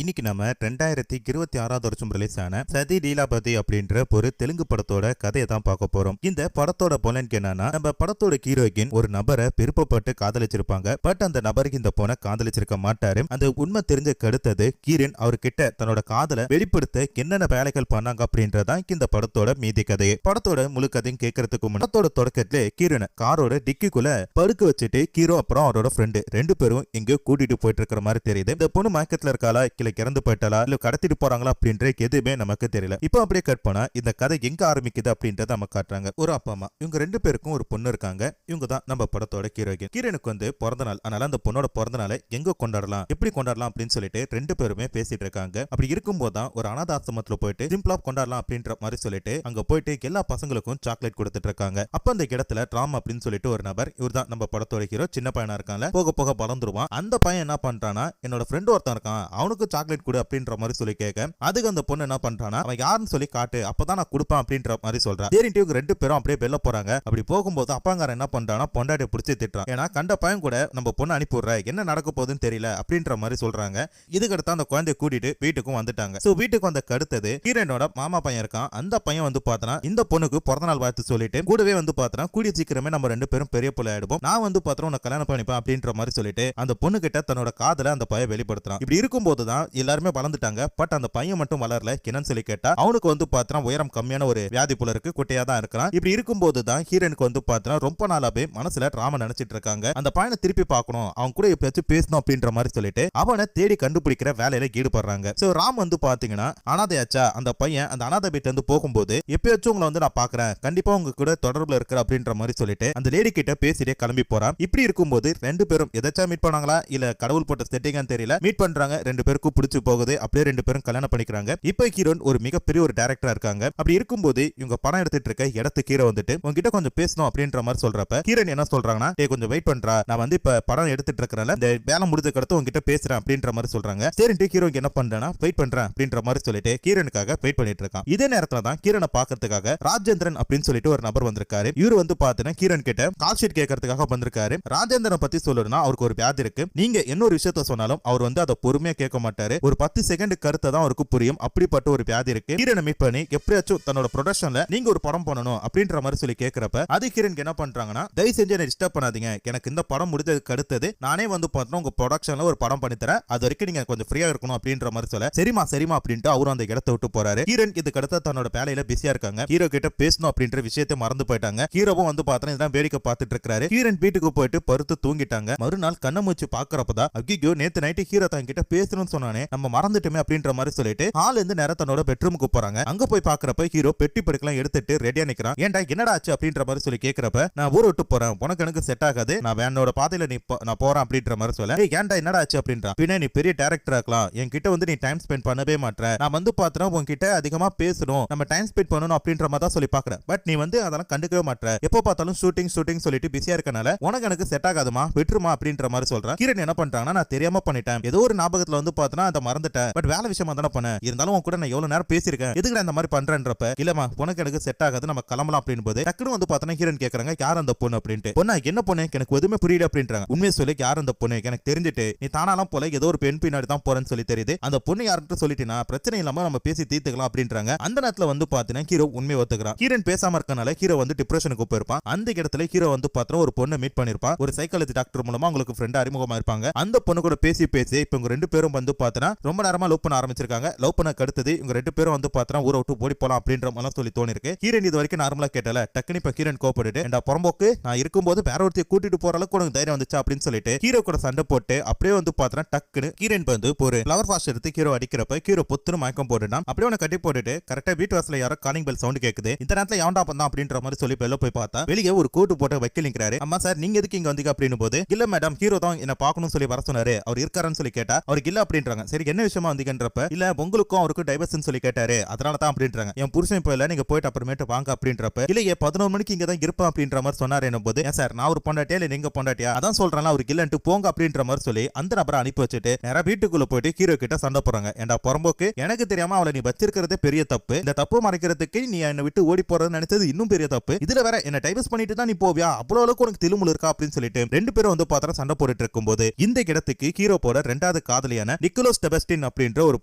இன்னைக்கு நம்ம 2026 வருஷம் ரிலீஸ் ஆன சதி லீலாபதி அப்படின்ற ஒரு தெலுங்கு படத்தோட கதையை தான் பார்க்க போறோம். இந்த படத்தோட பொலனுக்கு என்னன்னா, நம்ம படத்தோட ஹீரோயின் ஒரு நபரை விருப்பப்பட்டு காதலிச்சிருப்பாங்க. பட் அந்த நபருக்கு இந்த பொண்ணை காதலிச்சிருக்க மாட்டாரு. அந்த உண்மை தெரிஞ்ச கடுத்தது ஹீரோயின் அவர்கிட்ட தன்னோட காதலை வெளிப்படுத்த என்னென்ன வேலைகள் பண்ணாங்க அப்படின்றதான் இந்த படத்தோட மீதி கதையை. படத்தோட முழு கதையும் கேட்கறதுக்கு முன்னாடி படத்தோட தொடக்கத்திலே ஹீரோனை காரோட டிக்கிக்குள்ள படுக்க வச்சுட்டு ஹீரோ அப்புறம் அவரோட ஃப்ரெண்டு ரெண்டு பேரும் எங்கேயோ கூட்டிட்டு போயிட்டு இருக்கிற மாதிரி தெரியுது. இந்த பொண்ணு மயக்கத்துல இருக்காளா, இல்ல இறந்து போயிட்டாளா, இல்ல கடத்திட்டு போறாங்களா அப்படின்ற எதுவுமே நமக்கு தெரியல. இப்போ அப்படியே கட் பண்ணா இந்த கதை எங்க ஆரம்பிக்குது அப்படின்றத நம்ம காட்டுறாங்க. ஒரு அப்பா அம்மா, இவங்க ரெண்டு பேருக்கும் ஒரு பொண்ணு இருக்காங்க. இவங்க தான் நம்ம படத்தோட ஹீரோயின். ஹீரோனுக்கு வந்து பிறந்த நாள். அதனால அந்த பொண்ணோட பிறந்த நாளை எங்க கொண்டாடலாம், எப்படி கொண்டாடலாம் அப்படின்னு சொல்லிட்டு ரெண்டு பேருமே பேசிட்டு இருக்காங்க. அப்படி இருக்கும்போது தான் ஒரு அனாதாசிரமத்துல போயிட்டு சிம்பிளா கொண்டாடலாம் அப்படின்ற மாதிரி சொல்லிட்டு அங்க போயிட்டு எல்லா பசங்களுக்கும் சாக்லேட் கொடுத்துட்டு இருக்காங்க. அப்ப அந்த இடத்துல ட்ராம் அப்படின்னு சொல்லிட்டு ஒரு நபர், இவர் தான் நம்ம படத்தோட ஹீரோ, சின்ன பையனா இருக்காங்க, போக போக வளர்ந்துருவான். அந்த பையன் என்ன பண்றானா, என்னோட ஃப்ரெண்ட் ஒருத்தன் இருக்கான், அவனுக்கு சாக்லேட் கொடு அப்படின்ற மாதிரி சொல்லி கேட்க, அதுக்கு அந்த பொண்ணு என்ன பண்றானா, அவன் யாருன்னு சொல்லி காட்டு, அப்பதான் நான் கொடுப்பேன் அப்படின்ற மாதிரி சொல்றான். சரின்ட்டு இவங்க ரெண்டு பேரும் அப்படியே வெளில போறாங்க. அப்படி போகும்போது அப்பாங்காரன் என்ன பண்றானா, பொண்டாட்டியை பிடிச்சி திட்டுறான். ஏன்னா கண்ட பையன் கூட நம்ம பொண்ணு அனுப்பிடுற, என்ன நடக்க போகுதுன்னு தெரியல அப்படின்ற மாதிரி சொல்றாங்க. இதுக்கடுத்து அந்த குழந்தைய கூட்டிட்டு வீட்டுக்கும் வந்துட்டாங்க. சோ வீட்டுக்கு வந்த கடுத்தது ஹீரோனோட மாமா பையன் இருக்கான். அந்த பையன் வந்து பார்த்தனா இந்த பொண்ணுக்கு பிறந்த நாள் வாழ்த்து சொல்லிட்டு கூடவே வந்து பார்த்தனா கூடிய சீக்கிரமே நம்ம ரெண்டு பேரும் பெரிய பிள்ளை ஆயிடுவோம், நான் வந்து பார்த்தா உன்னை கல்யாணம் பண்ணிப்பேன் அப்படின்ற மாதிரி சொல்லிட்டு அந்த பொண்ணு கிட்ட தன்னோட காதலை அந்த பையன் வெளிப்படுத்துறான். இப்படி இருக்கும்போது தான் எல்லாருமே வளர்ந்துட்டாங்க. பட் அந்த பையன் மட்டும் வளரல. என்னன்னு சொல்லி கேட்டா, அவனுக்கு வந்து பார்த்தா உயரம் கம்மியான ஒரு வியாதி போல இருக்கு, குட்டையா தான் இருக்கிறான். இப்படி இருக்கும்போது தான் ஹீரோனுக்கு வந்து பார்த்தா ரொம்ப நாளாவே மனசுல டிராமா நினைச்சிட்டு இருக்காங்க. அந்த பையனை திருப்பி பார்க்கணும், அவன் கூட எப்பயாச்சும் பேசணும் அப்படின்ற மாதிரி சொல்லிட்டு அவனை தேடி கண்டுபிடிக்கிற வேலையில ஈடுபடுறாங்க. சோ ராம் வந்து பாத்தீங்கன்னா அனாதையாச்சா, அந்த பையன் அந்த அனாதை வீட்டுல இருந்து போகும்போது எப்பயாச்சும் உங்களை வந்து நான் பாக்குறேன், கண்டிப்பா உங்க கூட தொடர்புல இருக்கிற அப்படின்ற மாதிரி சொல்லிட்டு அந்த லேடி கிட்ட பேசிட்டே கிளம்பி போறான். இப்படி இருக்கும்போது ரெண்டு பேரும் எதாச்சா மீட் பண்ணாங்களா இல்ல கடவுள் போட்ட செட்டிங்கான்னு தெரியல, மீட் பண்றாங்க. ரெண்டு பேருக்கும் பிடிச்சு போகுது. அப்படியே ரெண்டு பேரும் கல்யாணம் பண்ணிக்கிறாங்க. இப்ப ஹீரோன் ஒரு மிகப்பெரிய ஒரு டைரக்டரா இருக்காங்க. அப்படி இருக்கும்போது இவங்க படம் எடுத்துட்டு இருக்க இடத்துக்கு ஹீரோ வந்துட்டு உங்ககிட்ட கொஞ்சம் பேசணும் அப்படின்ற மாதிரி சொல்றப்ப ஹீரோன் என்ன சொல்றாங்கன்னா, டேய் கொஞ்சம் வெயிட் பண்றா, நான் வந்து இப்ப படம் எடுத்துட்டு இருக்கறனால இந்த வேலை முடிஞ்சதுக்கு அடுத்து உங்ககிட்ட பேசுறேன் அப்படின்ற மாதிரி சொல்றாங்க. சரின்ட்டு ஹீரோ என்ன பண்றானா, வெயிட் பண்றேன் அப்படின்ற மாதிரி சொல்லிட்டு ஹீரோனுக்காக வெயிட் பண்ணிட்டு இருக்கான். இதே நேரத்துல தான் ஹீரோனை பாக்கிறதுக்காக ராஜேந்திரன் அப்படின்னு சொல்லிட்டு ஒரு நபர் வந்திருக்காரு. இவரு வந்து பாத்தீங்கன்னா ஹீரோன் கிட்ட கால் ஷீட் கேட்கறதுக்காக வந்திருக்காரு. ராஜேந்திரன் பத்தி சொல்லணும்னா அவருக்கு ஒரு வியாதி இருக்கு. நீங்க என்ன ஒரு விஷயத்த சொன்னாலும் அவர் வந்து அதை பொறுமையா கேட்க மாட்டாரு. ஒரு 10 செகண்ட் கருத்தை தான் அவருக்கு புரியும். அப்படிப்பட்ட ஒரு வியாதி இருக்கு. ஹீரோனை மீட் பண்ணி எப்படியாச்சும் தன்னோட ப்ரொடக்ஷன்ல நீங்க ஒரு படம் பண்ணணும் அப்படின்ற மாதிரி சொல்லி கேட்கறப்ப அது ஹீரோனுக்கு என்ன பண்றாங்கன்னா, தயவு செஞ்சு என்ன டிஸ்டர்ப் பண்ணாதீங்க, எனக்கு இந்த படம் முடிஞ்சதுக்கு அடுத்தது நானே வந்து பார்த்தோம் உங்க ப்ரொடக்ஷன்ல ஒரு படம் பண்ணி தரேன், அது வரைக்கும் நீங்க கொஞ்சம் ஃப்ரீயா இருக்கணும் அப்படின்ற மாதிரி சொல்ல, சரிமா சரிமா அப்படின்ட்டு அவரும் அந்த இடத்தை விட்டு போறாரு. ஹீரோன் இதுக்கு அடுத்து தன்னோட வேலையில பிஸியா இருக்காங்க. ஹீரோ கிட்ட பேசணும் அப்படின்ற விஷயத்தை மறந்து போயிட்டாங்க. ஹீரோவும் வந்து பார்த்தா இதான் வேடிக்கை பார்த்துட்டு இருக்காரு. ஹீரோன் வீட்டுக்கு போயிட்டு படுத்து தூங்கிட்டாங்க. மறுநாள் கண்ண மூச்சு பாக்குறப்பதான் ஐயோ நேத்து நைட்டு ஹீரோ தான் கிட்ட பேசணும்னு சொன்னானே, நம்ம மறந்துட்டுமே அப்படின்ற மாதிரி சொல்லிட்டு ஹால் இருந்து நேரா தன்னோட பெட்ரூமுக்கு போறாங்க. அங்க போய் பாக்குறப்ப ஹீரோ பெட்டி படுக்கலாம் எடுத்துட்டு ரெடியா நிக்கிறான். ஏன்டா என்னடா ஆச்சு அப்படின்ற மாதிரி சொல்லி கேக்குறப்ப, நான் ஊரை விட்டு போறேன், உனக்கு எனக்கு செட் ஆகாது, நான் வேனோட பாதையில நான் போறேன் அப்படின்ற மாதிரி சொல்ல, ஏன்டா என்னடா ஆச்சு அப்படின்றான். பின்ன நீ பெரிய டைரக்டர் ஆக்கலாம், என்கிட்ட வந்து நீ டைம் ஸ்பெண்ட் பண்ணவே மாட்டேற, நான் வந்து பாத்துறேன் உன்கிட்ட அதிகமா பேசணும், நம்ம டைம் ஸ்பெண்ட் பண்ணணும் அப்படின்ற மாதிரி தான் சொல்லி பாக்குறேன். பட் நீ வந்து அதெல்லாம் கண்டுக்கவே மாட்டேற, எப்போ பார்த்தாலும் ஷூட்டிங் ஷூட்டிங் சொல்லிட்டு பிஸியா இருக்கனால உனக்கு எனக்கு செட் ஆகாதுமா, விட்டுருமா அப்படின்ற மாதிரி சொல்றேன். ஹீரோன் என்ன பண்றாங்கன்னா, நான் தெரியாம பண்ணிட்டேன், ஏதோ ஒரு ஞாபகத்துல வந்து பார்த்தனா அதை மறந்துட்டேன், பட் வேலை விஷயமா தானே பண்ண, இருந்தாலும் உன் கூட நான் எவ்வளவு நேரம் பேசியிருக்கேன், எதுக்கு இந்த மாதிரி பண்றேன்றப்ப, இல்லமா உனக்கு எனக்கு செட் ஆகாது, நம்ம கிளம்பலாம் அப்படின்னு போது டக்குனு வந்து பார்த்தனா ஹீரோன் கேக்குறாங்க, யார் அந்த பொண்ணு அப்படின்ட்டு. பொண்ணா என்ன பொண்ணு, எனக்கு எதுவுமே புரியல அப்படின்றாங்க. உண்மையை சொல்லி யார் அந்த பொண்ணு, எனக்கு தெரிஞ்சுட்டு நீ தானாலாம் போல ஏதோ ஒரு பெண் பின்னாடி தான் போறேன்னு சொல்லி தெரியுது, அந்த பொண்ணு யார்கிட்ட சொல்லிட்டினா பிரச்சனை இல்லாம நம்ம பேசி தீர்த்துக்கலாம் அப்படின்றாங்க. அந்த நேரத்துல வந்து பாத்தீங்கன்னா ஹீரோ உண்மையை ஒத்துக்கிறான். ஹீரோன் பேசாம இருக்கனால ஹீரோ வந்து டிப்ரெஷனுக்கு போயிருப்பான். அந்த இடத்துல ஹீரோ வந்து பார்த்தா ஒரு பொண்ணை மீட் பண்ணிருப்பான். ஒரு சைக்காலஜி டாக்டர் மூலமா உங்களுக்கு ஃப்ரெண்ட் அறிமுகமா இருப்பாங்க. அந்த பொண்ணு கூட பேசி பேசி இப்ப இவங்க ரெண்டு பேரும் வந்து பார்த்தா ரொம்ப நேரமா லவ் பண்ண ஆரம்பிச்சிருக்காங்க. லவ் பண்ண கடுத்தது இவங்க ரெண்டு பேரும் வந்து பார்த்தா ஊரை விட்டு ஓடி போலாம் அப்படின்ற மாதிரி சொல்லி தோணி இருக்கு. ஹீரோன் இது வரைக்கும் நார்மலா கேட்டல, டக்குனு இப்ப ஹீரோன் கோபப்பட்டு, ஏண்டா புறம்போக்கு, நான் இருக்கும்போது வேற ஒருத்தைய கூட்டிட்டு போற அளவுக்கு உனக்கு தைரியம் வந்துச்சு அப்படின்னு சொல்லிட்டு ஹீரோ கூட சண்டை போட்டு அப்படியே வந்து பார்த்தா டக்குனு ஹீரோன் வந்து ஒரு ஃப்ளவர் ஃபாஸ்ட் எடுத்து ஹீரோ அடிக்கிறப்ப ஹீரோ பொத்துன்னு மயக்கம் போட்டுட்டான். அப்படியே உன கட்டி போட்டுட்டு கரெக்டா வீட்டு வாசல்ல யாரோ காலிங் பெல் சவுண்ட் கேக்குது. இந்த நேரத்துல எவன்டா பண்ணா அப்படின்ற மாதிரி சொல்லி வெளில போய் பார்த்தா வெளியே ஒரு கோட்டு போட்டு வைக்கலிங்கிறாரு. அம்மா சார் நீங்க எதுக்கு இங்க வந்தீங்க அப்படின்னு போது, இல்ல மேடம் ஹீரோ தான் என்ன பார்க்கணும்னு சொல்லி வர சொன்னாரு, அவர் இருக்காருன்னு சொல்லி கேட்டா அவருக்கு இல்ல அப்படின்றாங்க. சரி என்ன விஷயமா வந்தீங்கன்றப்ப, இல்ல உங்களுக்கும் அவருக்கும் டைவர்ஸ்னு சொல்லி கேட்டாரு, அதனால தான் அப்படின்றாங்க. என் புருஷன் இப்ப இல்ல, நீங்க போயிட்டு அப்புறமேட்டு வாங்க அப்படின்றப்ப, இல்லையே 11 மணிக்கு இங்க தான் இருப்பேன் அப்படின்ற மாதிரி சொன்னாரு. என்ன போது, ஏன் சார் நான் ஒரு பொண்டாட்டியா இல்ல நீங்க பொண்டாட்டியா, அதான் சொல்றேன் அவருக்கு இல்லன்ட்டு போங்க அப்படின்ற மாதிரி சொல்லி அந்த நபரை அனுப்பி வச்சுட்டு நேரா வீட்டுக்குள்ள போயிட்டு ஹீரோ கிட்ட சண்டை போறாங்க. ஏண்டா புறம்போக்கு, எனக்கு தெரியாம அவளை நீ வச்சிருக்கிறதே பெரிய தப்பு, இந்த தப்பு மறைக்கிறதுக்கு நீ என்ன விட்டு ஓடி போறது நினைச்சது இன்னும் பெரிய தப்பு, இதுல வேற என்ன டைவர்ஸ் பண்ணிட்டு தான் நீ போவியா, அவ்வளவு அளவுக்கு உனக்கு திலுமுல் இருக்கா அப்படின்னு சொல்லிட்டு ரெண்டு பேரும் வந்து பார்த்தா சண்டை போட்டுட்டு இருக்கும்போது இந்த இடத்துக்கு ஹீரோ போட ரெண்டாவது காதலியான நிக்கோலோ கார்லோஸ் டெபஸ்டின் அப்படின்ற ஒரு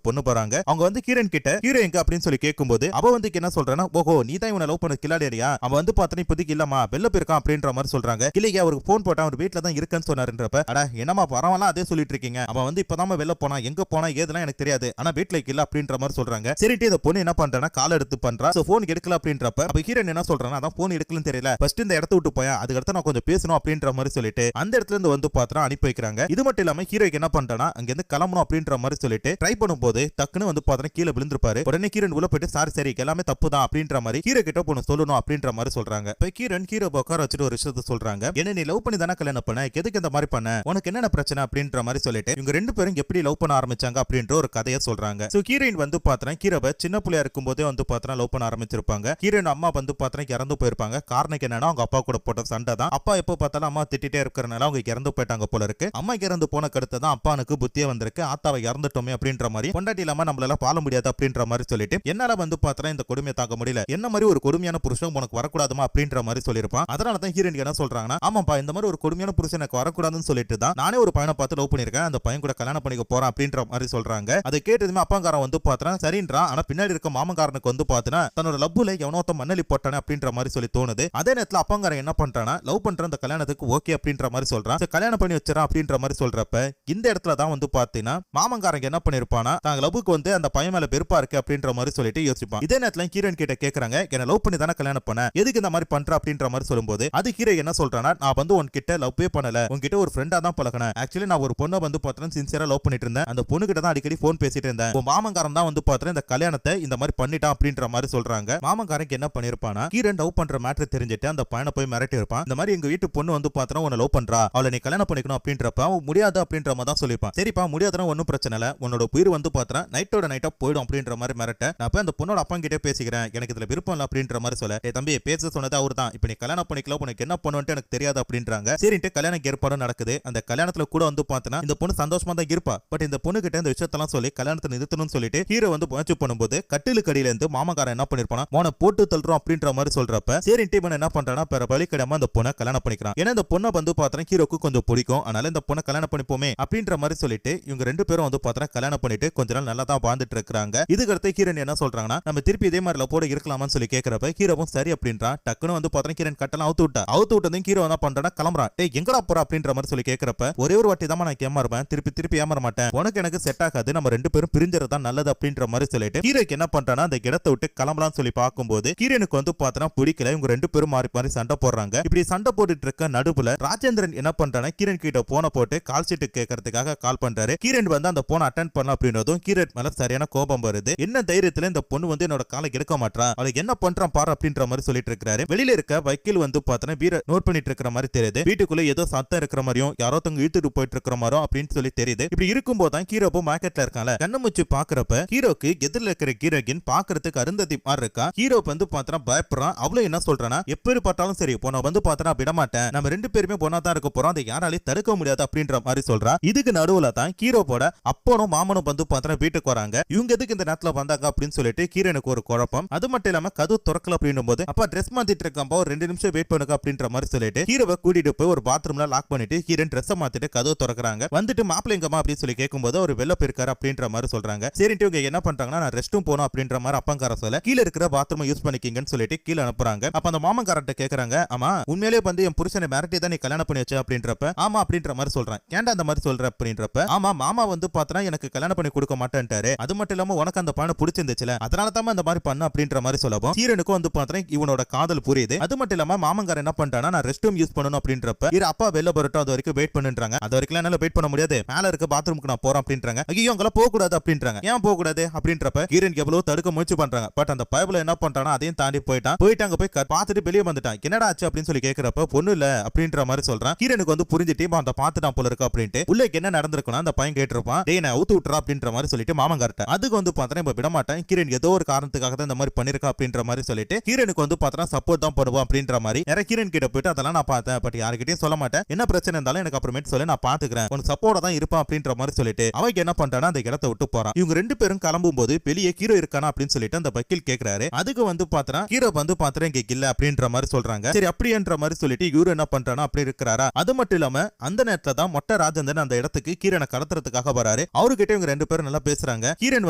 பொண்ணு போறாங்க. அவங்க வந்து ஹீரோயின் கிட்ட ஹீரோ எங்க அப்படின்னு சொல்லி கேட்கும்போது அவ வந்து என்ன சொல்றானா, ஓஹோ நீ தான் இவனை லவ் பண்ண கில்லாடியா, அவன் வந்து பார்த்தா இப்போதைக்கு இல்லமா வெளில போயிருக்கான் அப்படின்ற மாதிரி சொல்றாங்க. இல்லையா அவருக்கு போன் போட்டா அவர் வீட்டுல தான் இருக்குன்னு சொன்னாருன்றப்ப, அட என்னமா பரவாயில்ல அதே சொல்லிட்டு இருக்கீங்க, அவன் வந்து இப்பதான் வெளில போனா, எங்க போனா ஏதெல்லாம் எனக்கு தெரியாது, ஆனா வீட்டுல இல்ல அப்படின்ற மாதிரி சொல்றாங்க. சரிட்டு இந்த பொண்ணு என்ன பண்றானா கால் எடுத்து பண்றா. சோ போன் எடுக்கல அப்படின்றப்ப அப்ப ஹீரோயின் என்ன சொல்றானா, அதான் போன் எடுக்கலன்னு தெரியல, ஃபர்ஸ்ட் இந்த இடத்த விட்டு போயா, அதுக்கடுத்து நான் கொஞ்சம் பேசணும் அப்படின்ற மாதிரி சொல்லிட்டு அந்த இடத்துல இருந்து வந்து பாத்திரம் அனுப்பி வைக்கிறாங்க. இது மட்டும் இல்லாம ஹீரோக்கு என்ன பண்றானா அங்க இருந்து கிளம்பணும் அப்படின்ற மாதிரி சொல்லிட்டு ட்ரை பண்ணும்போது டக்குன்னு வந்து பாத்திரம் கீழே விழுந்திருப்பாரு. உடனே ஹீரோயின் உள்ள போயிட்டு சரி எல்லாமே தப்பு தான் அப்படின்ற மாதிரி ஹீரோ கிட்ட பொண்ணு சொல்லணும் அப்படின்ற மாதிரி சொல்றாங்க. இப்ப ஹீரோ உட்கார வச்சுட்டு ஒரு விஷயத்த சொல்றாங்க, என்ன நீ லவ் பண்ணி தானே கல்யாணம் பண்ண, எதுக்கு இந்த மாதிரி பண்ண, உனக்கு என்னென்ன பிரச்சனை அப்படின்ற மாதிரி சொல்லிட்டு இவங்க ரெண்டு பேரும் எப்படி லவ் பண்ண ஆரம்பிச்சாங்க அப்படின்ற ஒரு கதையை சொல்றாங்க. சோ ஹீரோயின் வந்து பாத்திரம் ஹீரோவை சின்ன பிள்ளையா இருக்கும் போதே வந்து பாத்திரம் லவ் பண்ண ஆரம்பிச்சிருப்பாங்க. ஹீரோயின் அம்மா வந்து பாத்திரம் இறந்து போயிருப்பாங்க. காரணம் என்னன்னா அவங்க அப்பா கூட போட்ட சண்டை தான். அப்பா எப்போ பார்த்தாலும் அம்மா திட்டிட்டே இருக்கிறனால அவங்க இறந்து போயிட்டாங்க போல இருக்கு. அம்மா இறந்து போன கடுத்து தான் அப்பானுக்கு புத்தியே வந்திருக்கு, ஆத்தாவை இறந்துட்டோமே அப்படின்ற மாதிரி, பொண்டாட்டி இல்லாம நம்மளால வாழ முடியாது அப்படின்ற மாதிரி சொல்லிட்டு என்னால வந்து பாத்திரம் இந்த கொடுமையை தாக்க முடியல, என்ன மாதிரி ஒரு கொடுமையான புருஷன் உனக்கு வரக்கூடாதுமா அப்படின்ற மாதிரி சொல்லிருப்பான். அதனால தான் ஹீரோயின் என்ன சொல்றாங்கன்னா, ஆமாப்பா இந்த மாதிரி ஒரு கொடுமையான புருஷன் எனக்கு வரக்கூடாதுன்னு சொல்லிட்டு தான் நானே ஒரு பையனை பார்த்து லவ் பண்ணிருக்கேன், அந்த பையன் கூட கல்யாணம் பண்ணிக்க போறேன் அப்படின்ற மாதிரி சொல்றாங்க. அதை கேட்டதுமே அப்பாங்காரன் வந்து பாத்திரம் சரின்றான். ஆனா பின்னாடி இருக்க மாமங்காரனுக்கு வந்து பாத்தினா தன்னோட லவ்ல எவனோத்த மண்ணலி போட்டானே அப்படின்ற மாதிரி சொல்லி தோணுது. அதே நேரத்துல அப்பாங்காரன் என்ன பண்றானா, லவ் பண்ற அந்த கல்யாணத்துக்கு ஓகே அப்படின்ற மாதிரி சொல்றான். கல்யாணம் பண்ணி வச்சிடறான் அப்படின்ற மாதிரி சொல்றப்ப இந்த இடத்துல தான் வந்து பாத்தீங்கன்னா மாமங்காரங்க என்ன பண்ணிருப்பானா, தாங்க லவ்வுக்கு வந்து அந்த பையன் மேல வெறுப்பா இருக்கு அப்படின்ற மாதிரி சொல்லிட்டு யோசிப்பான். இதே நேரத்துல ஹீரோயின் கிட்ட கேக்குறாங்க, என்ன லவ் பண்ணி தானே கல்யாணம் பண்ண, எதுக்கு இந்த மாதிரி பண்ற அப்படின்ற மாதிரி சொல்லும்போது அது ஹீரோ என்ன சொல்றானா, நான் வந்து உன்கிட்ட லவ்வே பண்ணல, உன்கிட்ட ஒரு ஃப்ரெண்டா தான் பழகினேன். ஆக்சுவலி நான் ஒரு பொண்ணை வந்து பாத்தீங்கன்னா சின்சியரா லவ் பண்ணிட்டு இருந்தேன், அந்த பொண்ணு கிட்ட தான் அடிக்கடி போன் பேசிட்டு இருந்தேன். உன் மாமங்காரன் தான் வந்து பாத்தீங்கன்னா இந்த கல்யாணத்தை இந்த மாதிரி பண்ணிட்டான் அப்படின்ற மாதிரி சொல்றாங்க. மாமங்காரங்க என்ன பண்ணிருப்பானா, ஹீரோயின் லவ் பண்ற மேட்டர் தெரிஞ்சுட்டு அந்த பையனை போய் மிரட்டி இருப்பான். இந்த மாதிரி எங்க வீட்டு பொண்ணு வந்து பாத்தீங்கன்னா உன்னை லவ் பண்றா, அவளை நீ கல்யாணம் பண்ணிக்கணும் அப்படின்றப்ப அவன் முடியாது அப்படின்ற மாதிரி தான் சொல்லிப்பான். சரிப்பா முடியாதுன்னா ஒன்னும் பிரச்சனை இல்ல, உன்னோட உயிர் வந்து பாத்தீங்கன்னா நைட்டோட நைட்டா போயிடும் அப்படின்ற மாதிரி மிரட்ட, நான் போய் அந்த பொண்ணோட அப்பா கிட்டே பேசிக்கிறேன், எனக்கு இதுல விருப்பம் இல்ல அப்படின்ற மாதிரி சொல்ல, ஏ தம்பி பேச சொன்னது அவர் தான், இப்ப நீ கல்யாணம் பண்ணிக்கலாம், உனக்கு என்ன பண்ணுவேன்ட்டு எனக்கு தெரியாது அப்படின்றாங்க. சரிட்டு கல்யாணம் ஏற்பாடு நடக்குது. அந்த கல்யாணத்துல கூட வந்து பாத்தீங்கன்னா இந்த பொண்ணு சந்தோஷமா தான் இருப்பா. பட் இந்த பொண்ணு கிட்ட இந்த விஷயத்தெல்லாம் சொல்லி கல்யாணத்தை நிறுத்தணும்னு சொல்லிட்டு ஹீரோ வந்து முயற்சி பண்ணும்போது கட்டிலுக்கு அடியில இருந்து மாமக்காரன் என்ன பண்ணிருப்பானா, மோனை போட்டு தள்ளுறோம் அப்படின்ற மாதிரி சொல்றப்ப சரிட்டு இவன் என்ன பண்றானா, பிற வழி கிடையாம அந்த பொண்ணை கல்யாணம் பண்ணிக்கிறான். ஏன்னா இந்த பொண்ணை வந்து பாத்தீங்கன்னா ஹீரோக்கு கொஞ்சம் பிடிக்கும், அதனால இந்த பொண்ணை கல்யாணம் பண்ணிப்போமே அப்படின்ற மாதிரி சொல்லிட்டு இவங்க ரெண்டு பேரும் வந்து பாத்தீங்கன்னா கல்யாணம் பண்ணிட்டு கொஞ்ச நாள் நல்லா தான் வாழ்ந்துட்டு இருக்காங்க. இதுக்கடுத்து ஹீரோயின் என்ன சொல்றாங்கன்னா, நம்ம திருப்பி இதே மாதிரி லவ்வோட இருக்கலாமான்னு சொல்லி கேக்குறப்ப ஹீரோவும் சரி அப்படின்றான். டக்குன்னு வந்து பாத்தீங்கன்னா ஹீரோயின் கட்டலாம் அவுத்து விட்டதும் ஹீரோ என்ன பண்றானா கிளம்புறான். டேய் எங்கடா போற அப்படின்ற மாதிரி சொல்லி கேக்குறப்ப ஒரே ஒரு வாட்டி தான் நான் ஏமாறுவேன், திருப்பி ஏமாற மாட்டேன், உனக்கு எனக்கு செட் ஆகாது, நம்ம ரெண்டு பேரும் பிரிஞ்சறதா நல்லது அப்படின்ற மாதிரி சொல்லிட்டு ஹீரோக்கு என்ன பண்றானா அந்த இடத்தை விட்டு கிளம்பலாம்னு சொல்லி பார்க்கும்போது ஹீரோனுக்கு வந்து பாத்தீங்கன்னா பிடிக்கல. இவங்க ரெண்டு பேரும் மாறி மாறி சண்டை போடுறாங்க. இப்படி சண்டை போட்டுட்டு இருக்க நடுவுல ராஜேந்திரன் என்ன பண்றானா ஹீரோன் கிட்ட போன போட்டு கால் ஷீட் கேட்கறதுக்காக கால் பண்றாரு. ஹீரோன் வந்து அந்த போனை அட்டென்ட் பண்ணலாம் அப்படின்றதும் ஹீரோன் மேல சரியான கோபம் வருது. என்ன தைரியத்துல இந்த பொண்ணு வந்து என்னோட காலை எடுக்க மாட்டா, அவளுக்கு என்ன பண்றான் பாரு அப்படின்ற மாதிரி சொல்லிட்டு இருக்காரு. வெளியில இருக்க வக்கீல் வந்து பாத்தீங்கன்னா வீர நோட் பண்ணிட்டு இருக்கிற மாதிரி தெரியுது. வீட்டுக்குள்ள ஏதோ சத்தம் இருக்கிற மாதிரியும் யாரோ தங்க இழுத்துட்டு போயிட்டு இருக்கிற மாதிரியும் அப்படின்னு சொல்லி தெரியுது. இப்படி இருக்கும்போது தான் ஹீரோ மார்க்கெட்ல இருக்காங்க. கண்ணு முச்சு பாக்குறப்ப ஹீரோக்கு எதிரில் இருக்கிற ஹீரோயின் பாக்குறதுக்கு அருந்ததி மாதிரி இருக்கா. ஹீரோ வந்து பாத்தீங்கன்னா பயப்படுறான். அவளும் என்ன சொல்றானா, எப்படி பார்த்தாலும் சரி போன வந்து பாத்தீங்கன்னா விட மாட்டேன், நம்ம ரெண்டு பேருமே பொண்ணா தான் இருக்க போறோம், அதை யாராலையும் தடுக்க முடியாது அப்படின்ற மாதிரி சொல்றா. இதுக்கு நடுவுல தான் ஹீரோவோட அப்பனும் மாமனும் வந்து பாத்தீங்கன்னா வீட்டுக்கு வராங்க. இவங்க எதுக்கு இந்த நேரத்துல வந்தாங்க அப்படின்னு சொல்லிட்டு ஹீரோனுக்கு ஒரு குழப்பம். அது மட்டும் இல்லாம கதவு திறக்கல அப்படின்னும் போது அப்பா ட்ரெஸ் மாத்திட்டு இருக்கப்பா ஒரு 2 நிமிஷம் வெயிட் பண்ணுங்க அப்படின்ற மாதிரி சொல்லிட்டு ஹீரோவை கூட்டிட்டு போய் ஒரு பாத்ரூம்ல லாக் பண்ணிட்டு ஹீரோன் ட்ரெஸ் மாத்திட்டு கதவு திறக்கறாங்க. வந்துட்டு மாப்பிள்ளைங்கம்மா அப்படின்னு சொல்லி கேட்கும்போது ஒரு வெள்ள போயிருக்காரு அப்படின்ற மாதிரி சொல்றாங்க. சரிட்டு இவங்க என்ன பண்றாங்கன்னா, நான் ரெஸ்ட் ரூம் போகணும் அப்படின்ற மாதிரி அப்பங்கார சொல்ல கீழே இருக்கிற பாத்ரூம் யூஸ் பண்ணிக்கிங்கன்னு சொல்லிட்டு கீழே அனுப்புறாங்க. அப்ப அந்த மாமங்காரட்ட கேக்குறாங்க, ஆமா உண்மையிலேயே வந்து என் புருஷனை மிரட்டி தான் நீ கல்யாணம் பண்ணி வச்ச அப்படின்றப்ப ஆமா அப்படின்ற மாதிரி சொல்றான். ஏன்டா அந்த மாதிரி சொல்ற அப்படின்றப்ப ஆமா மாமா வந்து பாத்தனா எனக்கு கல்யாணம் பண்ணி கொடுக்க மாட்டேன்ட்டாரு, அது மட்டும் இல்லாம உனக்கு அந்த பையனை பிடிச்சிருந்துச்சுல அதனால தான் அந்த மாதிரி பண்ண அப்படின்ற மாதிரி சொல்லவும் ஹீரோனுக்கும் வந்து பாத்தனா இவனோட காதல் புரியுது. அது மட்டும் இல்லாம மாமங்கார என்ன பண்றானா, நான் ரெஸ்ட் ரூம் யூஸ் பண்ணணும் அப்படின்றப்ப இரு அப்பா வெளில வரட்டும் அது வரைக்கும் வெயிட் பண்ணுன்றாங்க. அது வரைக்கும் என்னால வெயிட் பண்ண முடியாது, மேல இருக்க பாத்ரூமுக்கு நான் போறேன் அப்படின்றாங்க. ஐயோ அங்கெல்லாம் போக கூடாது அப்படின்றாங்க. ஏன் போக கூடாது அப்படின்றப்ப ஹீரோன் எவ்வளவு தடுக்க முயற்சி பண்றாங்க. பட் அந்த பைபிள் என்ன பண்றானா அதையும் தாண்டி போயிட்டு அங்க போய் பார்த்துட்டு வெளியே வந்துட்டான். என்னடா ஆச்சு அப்படின்னு சொல்லி கேக்குறப்ப பொண்ணு இல்ல அப்படின்ற மாதிரி சொல்றான். ஹீரோனுக்கு வந்து புரிஞ்சுட்டு அந்த பார்த்துட்டான் போல இருக்கு அப்படின்ட்டு உள்ள என்ன நடந்திருக்குன்னா அந்த பையன் கேட்டிருப்பான், டேய் நான் அவுத்து விட்டுறா அப்படின்ற மாதிரி சொல்லிட்டு மாமங்கார்ட்ட அதுக்கு வந்து பார்த்தா இப்ப விட மாட்டேன், ஹீரோன் ஏதோ ஒரு காரணத்துக்காக தான் இந்த மாதிரி பண்ணிருக்கா அப்படின்ற மாதிரி சொல்லிட்டு ஹீரோனுக்கு வந்து பார்த்தா சப்போர்ட் தான் பண்ணுவோம் அப்படின்ற மாதிரி நிறைய ஹீரோன் கிட்ட போயிட்டு அதெல்லாம் நான் பார்த்தேன், பட் யாருக்கிட்டையும் சொல்ல மாட்டேன், என்ன பிரச்சனை இருந்தாலும் எனக்கு அப்புறமேட்டு சொல்லி நான் பாத்துக்கிறேன், உனக்கு சப்போர்ட் தான் இருப்பான் அப்படின்ற மாதிரி சொல்லிட்டு அவங்க என்ன பண்றானா அந்த இடத்தை விட்டு போறான். இவங்க ரெண்டு பேரும் கிளம்பும் போது வெளியே ஹீரோ இருக்கானா அப்படின்னு சொல்லிட்டு அந்த வக்கீல் கேக்குறாரு. அதுக்கு வந்து பாத்தா ஹீரோ வந்து பாத்தா இங்க இல்ல அப்படின்ற மாதிரி சொல்றாங்க. சரி அப்படின்ற மாதிரி சொல்லிட்டு இவரு என்ன பண்றானா அப்படி இருக்கிறாரா. அது மட்டும் இல்லாம அந்த நேரத்துல தான் மொட்டை ராஜேந்திரன் அந்த இடத்துக்கு ஹீரோனை கடத்துறதுக்காக வராரு. வராரு. அவர்கிட்ட இவங்க ரெண்டு பேரும் நல்லா பேசுறாங்க. ஹீரோயின்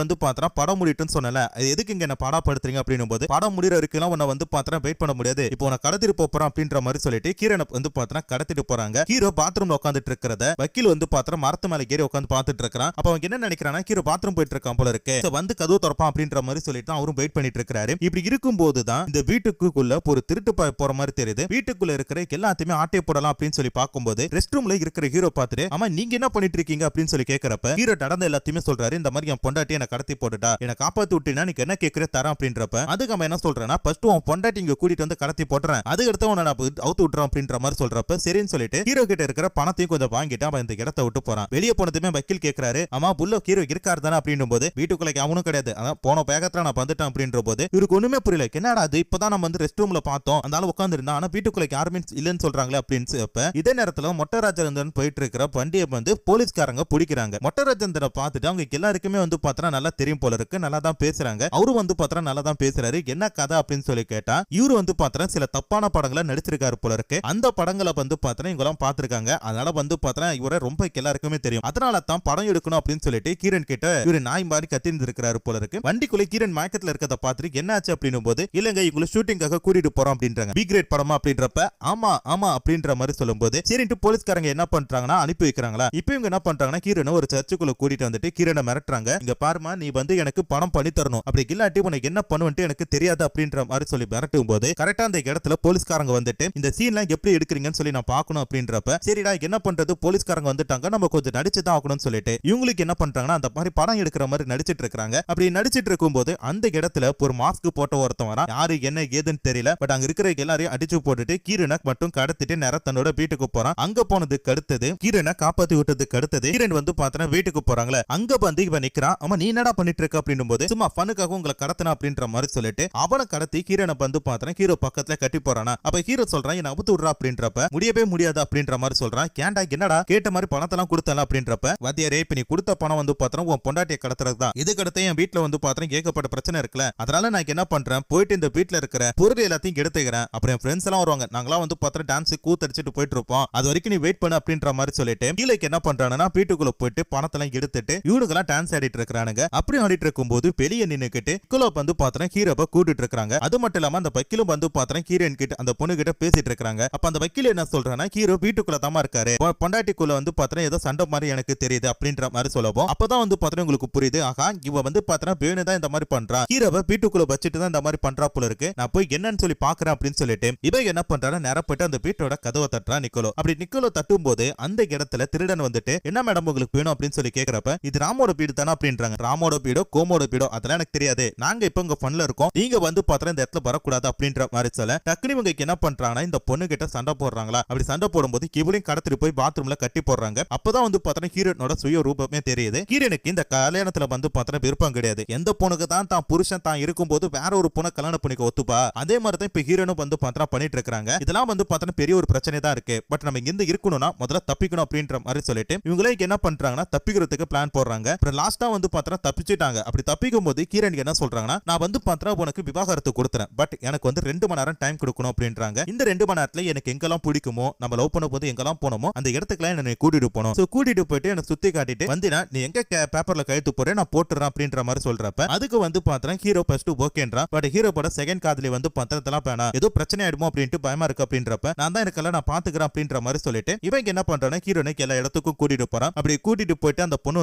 வந்து பாத்தா படம் முடிட்டுன்னு சொன்னல, எதுக்கு இங்க என்ன பாடாப்படுத்துறீங்க அப்படின்னும் போது, படம் முடிற வரைக்கும் உன்னை வந்து பாத்தா வெயிட் பண்ண முடியாது, இப்போ உன்னை கடத்திட்டு போறோம் அப்படின்ற மாதிரி சொல்லிட்டு ஹீரோனை வந்து பாத்தா கடத்திட்டு போறாங்க. ஹீரோ பாத்ரூம்ல உட்காந்துட்டு இருக்கிறத வக்கீல் வந்து பாத்தா மரத்து மேல ஏறி உட்காந்து பாத்துட்டு இருக்கான். அப்ப அவங்க என்ன நினைக்கிறானா, ஹீரோ பாத்ரூம் போயிட்டு இருக்கான் போல இருக்கு, வந்து கதவு திறப்பான் அப்படின்ற மாதிரி சொல்லிட்டு அவரும் வெயிட் பண்ணிட்டு இருக்காரு. இப்படி இருக்கும் போதுதான் இந்த வீட்டுக்குள்ள ஒரு திருட்டு போற மாதிரி தெரியுது. வீட்டுக்குள்ள இருக்கிற எல்லாத்தையுமே ஆட்டை போடலாம் அப்படின்னு சொல்லி பார்க்கும்போது ரெஸ்ட் ரூம்ல இருக்கிற ஹீரோ பார்த்துட்டு, ஆமா நீங்க என்ன பண்ணிட்டு இருக்கீங்க அப்படின்னு சொல்லி கேட்கறப்ப ஹீரோ நடந்த எல்லாத்தையுமே சொல்றாரு. இந்த மாதிரி என் பொண்டாட்டி என்ன கடத்தி போட்டுட்டா, என்ன காப்பாத்தி விட்டீங்கன்னா நீங்க என்ன கேட்கற தரம் அப்படின்றப்ப அதுக்கு அவன் என்ன சொல்றானா, ஃபர்ஸ்ட் உன் பொண்டாட்டி இங்க கூட்டிட்டு வந்து கடத்தி போட்டுறேன், அதுக்கு அடுத்து உன்னை நான் அவுத்து விட்டுறேன் அப்படின்ற மாதிரி சொல்றப்ப சரின்னு சொல்லிட்டு ஹீரோ கிட்ட இருக்கிற பணத்தையும் கொஞ்சம் வாங்கிட்டு அவன் இந்த இடத்தை விட்டு போறான். வெளியே போனதுமே வக்கீல் கேட்கிறாரு, ஆமா புள்ள ஹீரோ இருக்காரு தானே அப்படின்னும் போது வீட்டுக்குள்ள அவனும் கிடையாது, அதான் போன வேகத்துல நான் வந்துட்டேன் அப்படின்ற போது இவருக்கு ஒண்ணுமே புரியல. என்னடா அது, இப்பதான் நம்ம வந்து ரெஸ்ட் ரூம்ல பார்த்தோம், அந்த ஆளு உட்கார்ந்து இருந்தா, ஆனா வீட்டுக்குள்ள யாருமே இல்லன்னு சொல்றாங்களே அப்படின்னு. இதே நேரத்துல மொட்டை ராஜேந்திரன் போயிட்டு இருக்கிற வண்டியை வந்து போலீஸ்காரங்க பிடிக்கிறாங்க. மொட்டை ராஜேந்திரனை பார்த்துட்டு அவங்க எல்லாருக்குமே வந்து பார்த்தா நல்லா தெரியும் போல இருக்கு, நல்லா தான் பேசுறாங்க. அவரு வந்து பார்த்தா நல்லா தான் பேசுறாரு. என்ன கதை அப்படின்னு சொல்லி கேட்டா, இவரு வந்து பார்த்தா சில தப்பான படங்களை நடிச்சிருக்காரு போல இருக்கு. அந்த படங்களை வந்து பார்த்தா இவங்கெல்லாம் பார்த்திருக்காங்க. அதனால வந்து பார்த்தா இவரை ரொம்ப எல்லாருக்குமே தெரியும். அதனால தான் படம் எடுக்கணும் அப்படின்னு சொல்லிட்டு கீரன் கிட்ட இவரு நாய் மாதிரி கத்தின்னு இருக்கிறாரு போல இருக்கு. வண்டிக்குள்ள கீரன் மயக்கத்துல இருக்கிறத பார்த்துட்டு என்னாச்சு அப்படின்னும் போது, இல்லங்க இவங்களை ஷூட்டிங்காக கூட்டிட்டு போறோம் அப்படின்றாங்க. பி கிரேட் படமா அப்படின்றப்ப ஆமா ஆமா அப்படின்ற மாதிரி சொல்லும்போது சரின்ட்டு போலீஸ்காரங்க என்ன பண்றாங்கன்னா அனுப்பி வைக்கிறாங்களா. இப்போ இவங்க என்ன பண்றாங்கன்னா கீரனை ஒரு சர்ச்சுக்குள்ள கூட்டிட்டு வந்துட்டு கீரனை மிரட்டுறாங்க. இங்க பாருமா, நீ வந்து எனக்கு பணம் பண்ணி தரணும், அப்படி இல்லாட்டி உனக்கு என்ன பண்ணுவேன்ட்டு எனக்கு தெரியாது அப்படின்ற மாதிரி சொல்லி மிரட்டும் போது கரெக்டா அந்த இடத்துல போலீஸ்காரங்க வந்துட்டு இந்த சீன்லாம் எப்படி எடுக்கிறீங்கன்னு சொல்லி நான் பார்க்கணும் அப்படின்றப்ப சரிடா என்ன பண்றது, போலீஸ்காரங்க வந்துட்டாங்க, நம்ம கொஞ்சம் நடிச்சு தான் ஆகணும்னு சொல்லிட்டு இவங்களுக்கு என்ன பண்றாங்கன்னா அந்த மாதிரி படம் எடுக்கிற மாதிரி நடிச்சிட்டு இருக்காங்க. அப்படி நடிச்சிட்டு இருக்கும்போது அந்த இடத்துல ஒரு மாஸ்க் போட்ட ஒருத்தன் வரா. யாரு என்ன ஏதுன்னு தெரியல, பட் அங்க இருக்கிற எல்லாரையும் அடிச்சு போட்டுட்டு கீரனை மட்டும் கடத்திட்டு நேரா தன்னோட வீட்டுக்கு போறான். அங்க போனதுக்கு அடுத்தது கீரனை காப்பாத்தி விட்டதுக்கு அடுத்தது கீரன் வந்து பார்த்தா வீட்டுக்கு போறாங்களே, அங்க வந்து இவன் நிக்கிறான். ஆமா நீ என்னடா பண்ணிட்டு இருக்க அப்படின்னும் போது சும்மா ஃபனுக்காக உங்களை கடத்தினா அப்படின்ற மாதிரி சொல்லிட்டு அவனை கடத்தி கீரனை வந்து பார்த்தா ஹீரோ பக்கத்துல கட்டி போறானா. அப்ப ஹீரோ சொல்றான் என்ன அவுத்து விடுறா அப்படின்றப்ப முடியவே முடியாது அப்படின்ற மாதிரி சொல்றான். கேண்டா என்னடா கேட்ட மாதிரி பணத்தெல்லாம் கொடுத்தல அப்படின்றப்ப வாத்தியாரே இப்ப நீ கொடுத்த பணம் வந்து பார்த்தா உன் பொண்டாட்டியை கடத்துறது தான், இதுக்கு அடுத்து என் வீட்டுல வந்து பார்த்தா ஏகப்பட்ட பிரச்சனை இருக்குல்ல, அதனால நான் என்ன பண்றேன் போயிட்டு இந்த வீட்டுல இருக்கிற பொருள் எல்லாத்தையும் எடுத்துக்கிறேன், அப்புறம் என் ஃப்ரெண்ட்ஸ் எல்லாம் வருவாங்க, நாங்களாம் வந்து பார்த்தா டான்ஸ் கூத்தடிச்சிட்டு போயிட்டு இருப்போம், அது வரைக்கும் நீ வெயிட் பண்ணு அப்படின்ற மாதிரி சொல்லிட்டு கீழே என்ன பண்றாங்கன்னா வீட்டுக்குள்ள போயிட்டு பணத்தெல்லாம் எடுத்துட்டு இவனுக்கெல்லாம் டான்ஸ் ஆடிட்டு இருக்கானுங்க. அப்படி ஆடிட்டு இருக்கும்போது வெளியே நின்னுக்கிட்டு குலோ வந்து பார்த்தா ஹீரோவை கூட்டிட்டு இருக்காங்க. அது மட்டும் இல்லாம அந்த வக்கீலும் வந்து பார்த்தா ஹீரோயின் கிட்ட அந்த பொண்ணு கிட்ட பேசிட்டு இருக்காங்க. அப்ப அந்த வக்கீல் என்ன சொல்றானா, ஹீரோ வீட்டுக்குள்ள தாமா இருக்காரு, பொண்டாட்டிக்குள்ள வந்து பார்த்தா ஏதோ சண்டை மாதிரி எனக்கு தெரியுது அப்படின்ற மாதிரி சொல்லவும் அப்பதான் வந்து பார்த்தா உங்களுக்கு புரியுது, ஆகா இவ வந்து பார்த்தா வேணுதான் இந்த மாதிரி பண்றா, ஹீரோவை வீட்டுக்குள்ள வச்சுட்டு தான் இந்த மாதிரி பண்றா போல இருக்கு, நான் போய் என்னன்னு சொல்லி பாக்குறேன் அப்படின்னு சொல்லிட்டு இவ என்ன பண்றாரு நேரா போயிட்டு அந்த வீட்டோட கதவை தட்டுறா நிக்கோலோ. அப்படி நிக்கோலோ தட்டும் போது அந்த இடத்துல திருடன் வந்துட்டு என்ன மேடம் உங்களுக்கு வேணும் அப்படின்னு சொல்லி கேக்குறப்ப இது ராமோட வீடு தானே அப்படின்றாங்க. ராமோட வீடோ கோமோட வீடோ அதெல்லாம் எனக்கு தெரியாது, நாங்க இப்ப உங்க ஃபன்ல இருக்கோம், நீங்க வந்து பார்த்தா இந்த இடத்துல வரக்கூடாது அப்படின்ற மாதிரி சொல்ல டக்குனு இவங்க என்ன பண்றாங்கன்னா இந்த பொண்ணு கிட்ட சண்டை போடுறாங்களா. அப்படி சண்டை போடும்போது இவளையும் கடத்திட்டு போய் பாத்ரூம்ல கட்டி போடுறாங்க. அப்பதான் வந்து பார்த்தா ஹீரோனோட சுய ரூபமே தெரியுது. ஹீரோனுக்கு இந்த கல்யாணத்துல வந்து பார்த்தா விருப்பம் கிடையாது, எந்த பொண்ணுக்கு தான் புருஷன் தான் இருக்கும்போது வேற ஒரு பொண்ணை கல்யாணம் பண்ணிக்க ஒத்துப்பா, அதே மாதிரி தான் இப்ப ஹீரோனும் வந்து பார்த்தா பண்ணிட்டு இருக்காங்க. இதெல்லாம் வந்து பார்த்தா பெரிய ஒரு பிரச்சனை தான் இருக்கு, பட் நம்ம இங்க இருக்கணும்னா முதல்ல தப்பிக்கணும் அப்படின்ற மாதிரி சொல்லிட்டு இவங்களே என்ன பண்றாங்கன்னா தப்பிக்கிறதுக்கு பிளான் போடுறாங்க. அப்புறம் லாஸ்டா வந்து பார்த்தா தப்பிச்சிட்டாங்க. அப்படி தப்பிக்கும் போது கீரன் என்ன சொல்றாங்கன்னா நான் வந்து பார்த்தா உனக்கு விவாகரத்து கொடுத்துறேன், பட் எனக்கு வந்து 2 மணி நேரம் டைம் கொடுக்கணும் அப்படின்றாங்க. இந்த 2 மணி நேரத்துல எனக்கு எங்கெல்லாம் பிடிக்குமோ நம்ம லவ் பண்ண போது எங்கெல்லாம் போனோமோ அந்த இடத்துக்குலாம் என்ன கூட்டிட்டு போனோம். சோ கூட்டிட்டு போயிட்டு எனக்கு சுத்தி காட்டிட்டு வந்தினா நீ எங்க பேப்பர்ல கையெழுத்து போறேன் நான் போட்டுறேன் அப்படின்ற மாதிரி சொல்றப்ப அதுக்கு வந்து பார்த்தா ஹீரோ ஃபர்ஸ்ட் ஓகேன்றா. பட் ஹீரோ பட செகண்ட் காதலி வந்து பத்திரத்தெல்லாம் வேணாம், ஏதோ பிரச்சனை ஆயிடுமோ அப்படின்ட்டு பயமா இருக்கு அப்படின்றப்ப நான் தான் எனக்கெல்லாம் நான் பாத்துக்கிறேன் அப்படின்ற மாதிரி சொல்லிட்டு இவங்க என்ன பண்றாங்க ஹீரோனுக்கு எல்லா இடத்துக்கும் கூட்டிட்டு போறான். அப்படி கூட்டிட்டு போயிட்டு அந்த பொண்ணு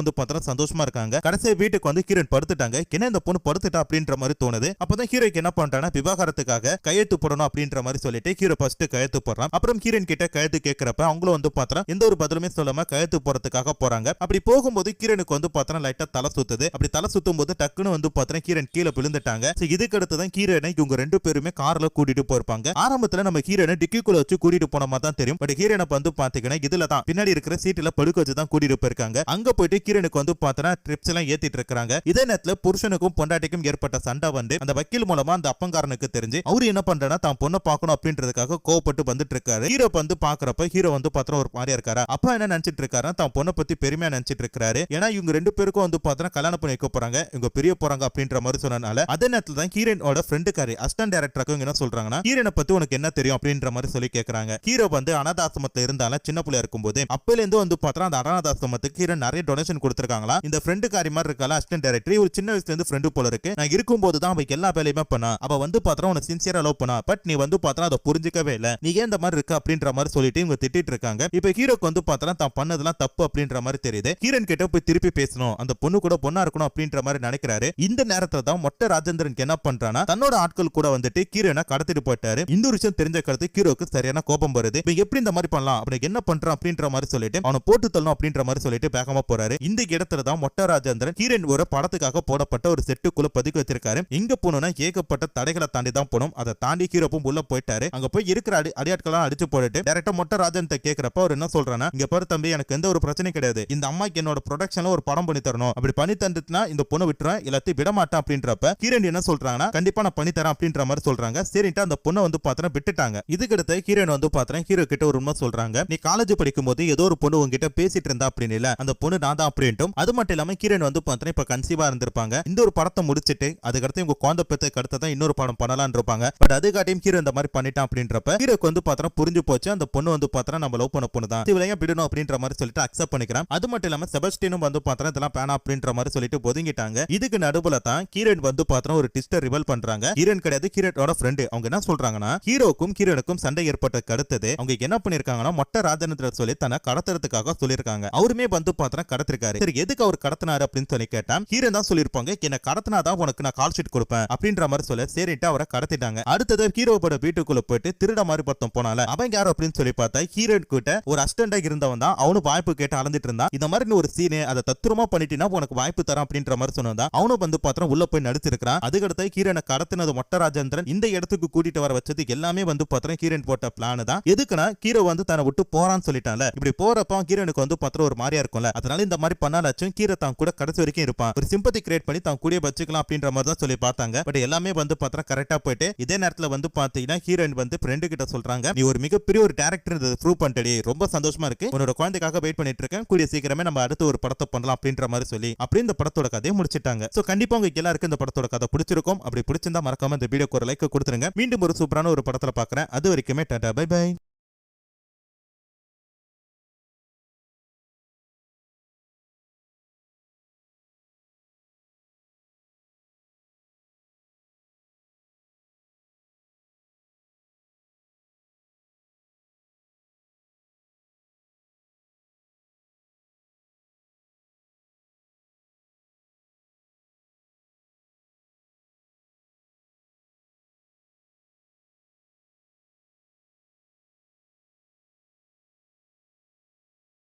வந்து பார்த்தா சந்தோஷமா இருக்காங்க. கடைசி வீட்டுக்கு வந்து ஹீரோன் படுத்துட்டாங்க. என்ன இந்த பொண்ணு படுத்துட்டா அப்படின்ற மாதிரி தோணுது. அப்பதான் ஹீரோக்கு என்ன பண்றானா விவாகரத்துக்காக கையெழுத்து போடணும் அப்படின்ற மாதிரி சொல்லிட்டு ஹீரோ ஃபர்ஸ்ட் கையெழுத்து போடுறான். அப்புறம் ஹீரோன் கிட்ட கையெழுத்து கேட்கறப்ப அவங்களும் வந்து பார்த்தா எந்த ஒரு பதிலுமே சொல்லாம கையெழுத்து போறதுக்காக போறாங்க. அப்படி போகும்போது ஹீரோனுக்கு வந்து பார்த்தா லைட்டா தலை சுத்துது. அப்படி தலை சுத்தும் போது டக்குன்னு வந்து பார்த்தா ஹீரோன் கீழே விழுந்துட்டாங்க. இதுக்கு அடுத்து தான் ஹீரோனை இவங்க 2 பேருமே கார்ல கூட்டிட்டு போயிருப்பாங்க. ஆரம்பத்துல நம்ம ஹீரோனை டிக்கிக்குள்ள வச்சு கூட்டிட்டு போன மாதிரி தான் தெரியும். பட் ஹீரோனை வந்து பாத்தீங்கன்னா இதுல தான் பின்னாடி இருக்கிற சீட்ல படுக்க வச்சு தான் கூட்டிட்டு போயிருக்காங்க. அங்க போயிட்டு ஹீரோனுக்கு வந்து பார்த்தா ட்ரிப்ஸ் எல்லாம் ஏத்திட்டு இருக்காங்க. இதே நேரத்துல புருஷனுக்கும் பொண்டாட்டிக்கும் ஏற்பட்ட சண்டை வந்து அந்த வக்கீல் மூலமா அந்த அப்பங்காரனுக்கு தெரிஞ்சு அவரு என்ன பண்றானா தான் பொண்ணை பார்க்கணும் அப்படின்றதுக்காக கோவப்பட்டு வந்துட்டு இருக்காரு. ஹீரோ வந்து பாக்குறப்ப ஹீரோ வந்து பார்த்தா ஒரு மாதிரியா இருக்காரு. அப்பா என்ன நினைச்சிட்டு இருக்காரு தான் பொண்ணை பத்தி பெருமையா நினைச்சிட்டு இருக்காரு. ஏன்னா இவங்க 2 பேருக்கும் வந்து பார்த்தா கல்யாணம் பண்ணி வைக்க போறாங்க, இவங்க பிரிய போறாங்க அப்படின்ற மாதிரி சொன்னனால அதே நேரத்துல தான் ஹீரோனோட ஃப்ரெண்டுக்காரி அசிஸ்டன்ட் டைரக்டருக்கு என்ன சொல்றாங்கன்னா ஹீரோனை பத்தி உனக்கு என்ன தெரியும் அப்படின்ற மாதிரி சொல்லி கேக்குறாங்க. ஹீரோ வந்து அனாதாசிரமத்துல இருந்தாலும் சின்ன பிள்ளையா இருக்கும்போது அப்பல இருந்து வந்து பார்த்தா அந்த அனாதாசிரமத்துக்கு ஹீரோ நிறைய நிறைய டொனேஷன் கொடுத்திருக்காங்களா. இந்த ஃப்ரெண்டு காரி மாதிரி இருக்கல அசிஸ்டன்ட் டைரக்டர் ஒரு சின்ன வயசுல இருந்து ஃப்ரெண்டு போல இருக்கு. நான் இருக்கும்போது தான் அவ எல்லா வேலையுமே பண்ணா. அவ வந்து பாத்தா உன சின்சியரா லவ் பண்ணா. பட் நீ வந்து பாத்தா அதை புரிஞ்சிக்கவே இல்ல. நீ ஏன் இந்த மாதிரி இருக்க அப்படின்ற மாதிரி சொல்லிட்டு இவங்க திட்டிட்டு இருக்காங்க. இப்ப ஹீரோக்கு வந்து பாத்தா தான் பண்ணதெல்லாம் தப்பு அப்படின்ற மாதிரி தெரியுது. ஹீரோன் கிட்ட போய் திருப்பி பேசணும், அந்த பொண்ணு கூட பொண்ணா இருக்கணும் அப்படின்ற மாதிரி நினைக்கிறாரு. இந்த நேரத்துல தான் மொட்டை ராஜேந்திரன் என்ன பண்றானா தன்னோட ஆட்கள் கூட வந்துட்டு ஹீரோனை கடத்திட்டு போயிட்டாரு. இந்த விஷயம் தெரிஞ்ச கருத்து ஹீரோக்கு சரியான கோபம் வருது. இப்ப எப்படி இந்த மாதிரி பண்ணலாம், அப்படி என்ன பண்றான் அப்படின்ற மாதிரி சொல்லிட்டு அவனை போட்டு தள்ளணும் அப்படின்ற மாதிரி சொல்லிட்டு வேகமா போறாரு. இந்த இடத்துல தான் மொட்டை ராஜேந்திரன் ஹீரோன் ஒரு படத்துக்காக போடப்பட்ட ஒரு செட்டுக்குள்ள பதுக்கி வச்சிருக்காரு. இங்க போனோம்னா ஏகப்பட்ட தடைகளை தாண்டி தான் போனோம். அதை தாண்டி ஹீரோப்பும் உள்ள போயிட்டாரு. அங்க போய் இருக்கிற அடியாட்கள்லாம் அடிச்சு போட்டுட்டு டைரக்டா மொட்டை ராஜேந்திரன் கேக்குறப்ப அவர் என்ன சொல்றானா, இங்க பாரு தம்பி, எனக்கு எந்த ஒரு பிரச்சனையும் கிடையாது. இந்த அம்மாக்கு என்னோட ப்ரொடக்ஷன்ல ஒரு படம் பண்ணி தரணும். அப்படி பண்ணி தந்துட்டுனா இந்த பொண்ணு விட்டுறேன், எல்லாத்தையும் விட மாட்டேன் அப்படின்றப்ப ஹீரோயின் என்ன சொல்றாங்கன்னா, கண்டிப்பா நான் பண்ணி தரேன் அப்படின்ற மாதிரி சொல்றாங்க. சரின்ட்டு அந்த பொண்ணை வந்து பாத்திரம் விட்டுட்டாங்க. இதுக்கு அடுத்து ஹீரோயின் வந்து பாத்திரம் ஹீரோ கிட்ட ஒரு உண்மை சொல்றாங்க. நீ காலேஜ் படிக்கும் போது ஏதோ ஒரு பொண்ணு உங்ககிட்ட பேசிட்டு இருந்தா அப்படின்னு இல்ல, அந்த பொண்ணு நான் தான் அப்படின்ட்டும். அது மட்டும் இல்லாம ஹீரோயின் வந்து பாத்திரம் இப்ப கன்சீவா இருந்திருப்பாங்க. இந்த ஒரு படத்தை முடிச்சிட்டு அதுக்கடுத்து உங்க குழந்தை பெத்துக்கு அடுத்து தான் இன்னொரு படம் பண்ணலாம்னு இருப்பாங்க. பட் அதுக்காட்டியும் ஹீரோ இந்த மாதிரி பண்ணிட்டான் அப்படின்றப்ப ஹீரோக்கு வந்து பாத்திரம் புரிஞ்சு போச்சு. அந்த பொண்ணு வந்து பாத்திரம் நம்ம லவ் பண்ண பொண்ணு தான், இவளையும் விடணும் அப்படின்ற மாதிரி சொல்லிட்டு அக்செப்ட் பண்ணிக்கிறான். அது மட்டும் இல்லாம செபஸ்டினும் வந்து பாத்திரம் இதெல்லாம் பேனா அப்படின்ற மாதிரி சொல்லிட்டு ஒதுங்கிட்டாங்க. இதுக்கு நடுவுல தான் ஹீரோயின் வந்து பாத்திரம் ஒரு ட்விஸ்டர் ரிவல் பண்றாங்க. ஹீரோயின் கிடையாது, ஹீரோட ஃப்ரெண்ட். அவங்க என்ன சொல்றாங்கன்னா, ஹீரோக்கும் ஹீரோனுக்கும் சண்டை ஏற்பட்ட அடுத்தது அவங்க என்ன பண்ணிருக்காங்கன்னா மொட்டை ராஜேந்திரன் சொல்லி தன்னை கடத்துறதுக்காக சொல்லிருக்காங்க. அவருமே வந்து பாத்திரம் கடத்திருக்காரு. சரி, எதுக்கு அவர் கடத்தினாரு அப்படின்னு சொல்லி கேட்டா ஹீரோன் தான் சொல்லிருப்பாங்க, என்ன கடத்தினாதான் உனக்கு நான் கால் ஷீட் கொடுப்பேன் அப்படின்ற மாதிரி சொல்ல சரிட்டு அவரை கடத்திட்டாங்க. அடுத்தது ஹீரோவோட வீட்டுக்குள்ள போயிட்டு திருட மாதிரி பத்தம் போனால அவங்க யாரு அப்படின்னு சொல்லி பார்த்தா ஹீரோயின் கிட்ட ஒரு அசிஸ்டண்டா இருந்தவன் தான். அவனும் வாய்ப்பு கேட்டு அளந்துட்டு இருந்தான். இந்த மாதிரி ஒரு சீனு அதை தத்துரமா பண்ணிட்டீங்கன்னா உனக்கு வாய்ப்பு தரான் அப்படின்ற மாதிரி சொன்னா அவனும் வந்து பாத்திரம் உள்ள போய் நடிச்சிருக்கான். அதுக்கடுத்து ஹீரோனை கடத்தினது மொட்டை ராஜேந்திரன் இந்த இடத்துக்கு கூட்டிட்டு வர வச்சது எல்லாமே வந்து பாத்திரம் ஹீரோயின் போட்ட பிளான் தான். எதுக்குன்னா ஹீரோ வந்து தன்னை விட்டு போறான்னு சொல்லிட்டான்ல. இப்படி போறப்ப ஹீரோனுக்கு வந்து பாத்திரம் ஒரு மாதிரியா இருக்கும்ல, அதனால இந்த மாதிரி பண்ணாலாச்சும் ஹீரோ தான் கூட கடைசி வரைக்கும் இருப்பான், ஒரு சிம்பத்தி கிரியேட் பண்ணி தான் கூட வச்சுக்கலாம் அப்படின்ற மாதிரி தான் சொல்லி பார்த்தாங்க. பட் எல்லாமே வந்து பாத்திரம் கரெக்டா போயிட்டு இதே நேரத்துல வந்து பாத்தீங்கன்னா ஹீரோயின் வந்து ஃப்ரெண்டு கிட்ட சொல்றாங்க, நீ ஒரு மிகப்பெரிய ஒரு டேரக்டர் ப்ரூவ் பண்ணிட்டடி, ரொம்ப சந்தோஷமா இருக்கு, உன்னோட குழந்தைக்காக வெயிட் பண்ணிட்டு இருக்கேன், கூடிய சீக்கிரமே நம்ம அடுத்து ஒரு படத்தை பண்ணலாம் அப்படின்ற மாதிரி சொல்லி அப்படி இந்த படத்தோட கதையை முடிச்சிட்டாங்க. சோ கண்டிப்பா உங்களுக்கு எல்லாருக்கும் இந்த படத்தோட கதை பிடிச்சிருக்கும். அப்படி பிடிச்சிருந்தா மறக்காம இந்த வீடியோக்கு ஒரு லைக் கொடுத்துருங்க. மீண்டும் ஒரு சூப்பரான ஒரு படத்துல பாக்குறேன். அது வரைக்குமே டாடா பை பை.